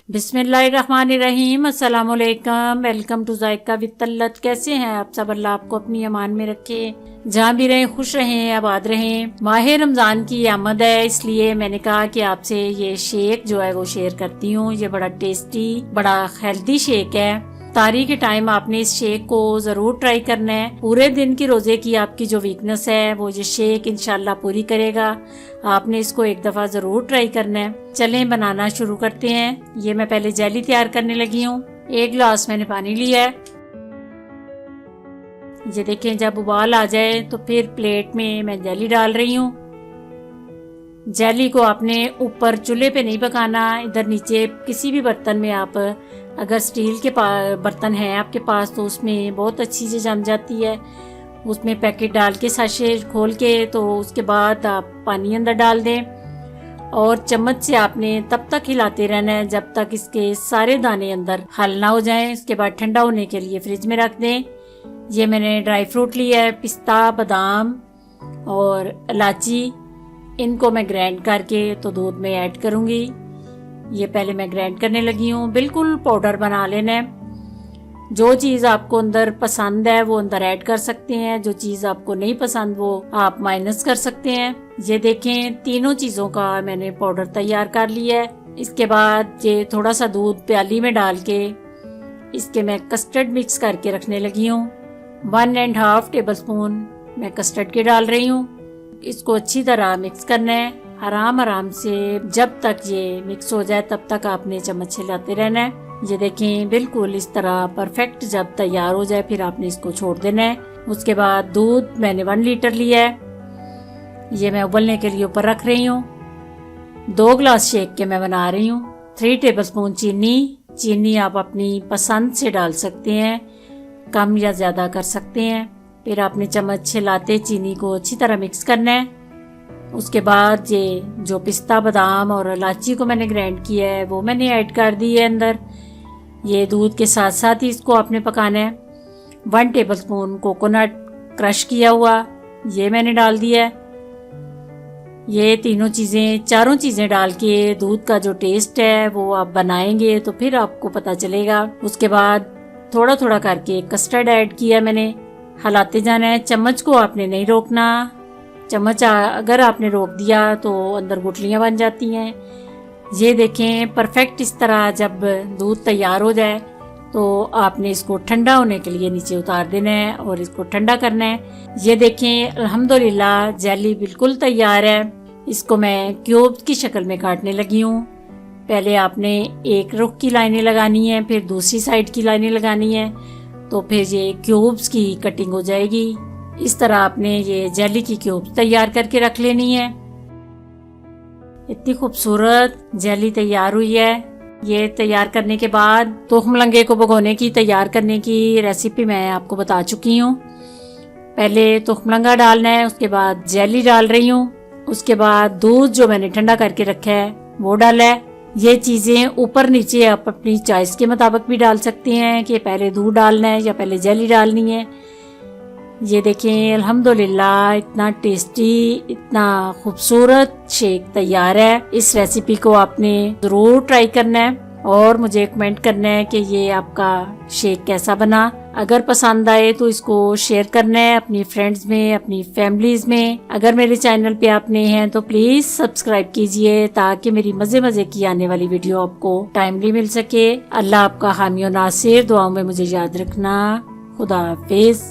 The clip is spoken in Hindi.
बिस्मिल्लाहिर्रहमानिर्रहीम। अस्सलाम वालेकुम। Welcome to JICA with तल्लत। कैसे हैं आप सब? अल्लाह आपको अपनी अमान में रखे, जहाँ भी रहें खुश रहें, आबाद रहें। माह रमज़ान की आमद है, इसलिए मैंने कहा कि आपसे ये शेक जो है वो शेयर करती हूँ। ये बड़ा टेस्टी, बड़ा हेल्दी शेक है। इफ्तारी के टाइम आपने इस शेक को जरूर ट्राई करना है। पूरे दिन की रोजे की आपकी जो वीकनेस है वो ये शेक इंशाल्लाह पूरी करेगा। आपने इसको एक दफा जरूर ट्राई करना है। चलें बनाना शुरू करते हैं। ये मैं पहले जेली तैयार करने लगी हूँ। 1 गिलास मैंने पानी लिया है। ये देखें, जब उबाल आ जाए तो फिर प्लेट में मैं जेली डाल रही हूँ। जेली को आपने ऊपर चूल्हे पे नहीं पकाना, इधर नीचे किसी भी बर्तन में आप, अगर स्टील के बर्तन है आपके पास तो उसमें बहुत अच्छी से जम जाती है। उसमें पैकेट डाल के साशे खोल के तो उसके बाद आप पानी अंदर डाल दें और चम्मच से आपने तब तक हिलाते रहना है जब तक इसके सारे दाने अंदर हल ना हो जाएं। इसके बाद ठंडा होने के लिए फ्रिज में रख दें। ये मैंने ड्राई फ्रूट लिया है, पिस्ता, बादाम और इलायची। इनको मैं ग्राइंड करके तो दूध में ऐड करूंगी। ये पहले मैं ग्राइंड करने लगी हूँ। बिल्कुल पाउडर बना लेना है। जो चीज़ आपको अंदर पसंद है वो अंदर ऐड कर सकते हैं, जो चीज़ आपको नहीं पसंद वो आप माइनस कर सकते हैं। ये देखें, तीनों चीज़ों का मैंने पाउडर तैयार कर लिया है। इसके बाद ये थोड़ा सा दूध प्याली में डाल के इसके मैं कस्टर्ड मिक्स करके रखने लगी हूँ। 1.5 टेबल स्पून मैं कस्टर्ड के डाल रही हूँ। इसको अच्छी तरह मिक्स करना है, आराम आराम से। जब तक ये मिक्स हो जाए तब तक आपने चम्मच हिलाते रहना है। ये देखें, बिल्कुल इस तरह परफेक्ट जब तैयार हो जाए फिर आपने इसको छोड़ देना है। उसके बाद दूध मैंने 1 लीटर लिया है। ये मैं उबलने के लिए ऊपर रख रही हूँ। 2 गिलास शेक के मैं बना रही हूँ। 3 टेबल स्पून चीनी आप अपनी पसंद से डाल सकते हैं, कम या ज्यादा कर सकते हैं। फिर आपने चम्मच हिलाते चीनी को अच्छी तरह मिक्स करना है। उसके बाद ये जो पिस्ता, बादाम और इलायची को मैंने ग्राइंड किया है वो मैंने ऐड कर दी है अंदर। ये दूध के साथ साथ ही इसको आपने पकाना है। 1 टेबल स्पून कोकोनट क्रश किया हुआ ये मैंने डाल दिया है। ये चारों चीजें डाल के दूध का जो टेस्ट है वो आप बनाएंगे तो फिर आपको पता चलेगा। उसके बाद थोड़ा थोड़ा करके कस्टर्ड ऐड किया मैंने। हिलाते जाना है, चम्मच को आपने नहीं रोकना। चम्मच अगर आपने रोक दिया तो अंदर गुठलियां बन जाती हैं। ये देखें, परफेक्ट इस तरह जब दूध तैयार हो जाए तो आपने इसको ठंडा होने के लिए नीचे उतार देना है और इसको ठंडा करना है। ये देखें, अल्हम्दुलिल्लाह जेली बिल्कुल तैयार है। इसको मैं क्यूब्स की शक्ल में काटने लगी हूँ। पहले आपने एक रुख की लाइनें लगानी है, फिर दूसरी साइड की लाइनें लगानी है, तो फिर ये क्यूब्स की कटिंग हो जाएगी। इस तरह आपने ये जेली की क्यूब्स तैयार करके रख लेनी है। इतनी खूबसूरत जेली तैयार हुई है। ये तैयार करने के बाद तुखमलंगे को भिगोने की तैयार करने की रेसिपी मैं आपको बता चुकी हूँ। पहले तुखमलंगा डालना है, उसके बाद जेली डाल रही हूँ, उसके बाद दूध जो मैंने ठंडा करके रखा है वो डाला है। ये चीजें ऊपर नीचे आप अपनी चॉइस के मुताबिक भी डाल सकते हैं कि पहले दूध डालना है या पहले जेली डालनी है। ये देखें, अल्हम्दुलिल्लाह इतना टेस्टी, इतना खूबसूरत शेक तैयार है। इस रेसिपी को आपने जरूर ट्राई करना है और मुझे कमेंट करना है कि ये आपका शेक कैसा बना। अगर पसंद आए तो इसको शेयर करना है अपनी फ्रेंड्स में, अपनी फैमिलीज में। अगर मेरे चैनल पे आप नए हैं तो प्लीज सब्सक्राइब कीजिए ताकि मेरी मजे मजे की आने वाली वीडियो आपको टाइमली मिल सके। अल्लाह आपका हामी और नासिर। दुआओं में मुझे याद रखना। खुदा हाफिज।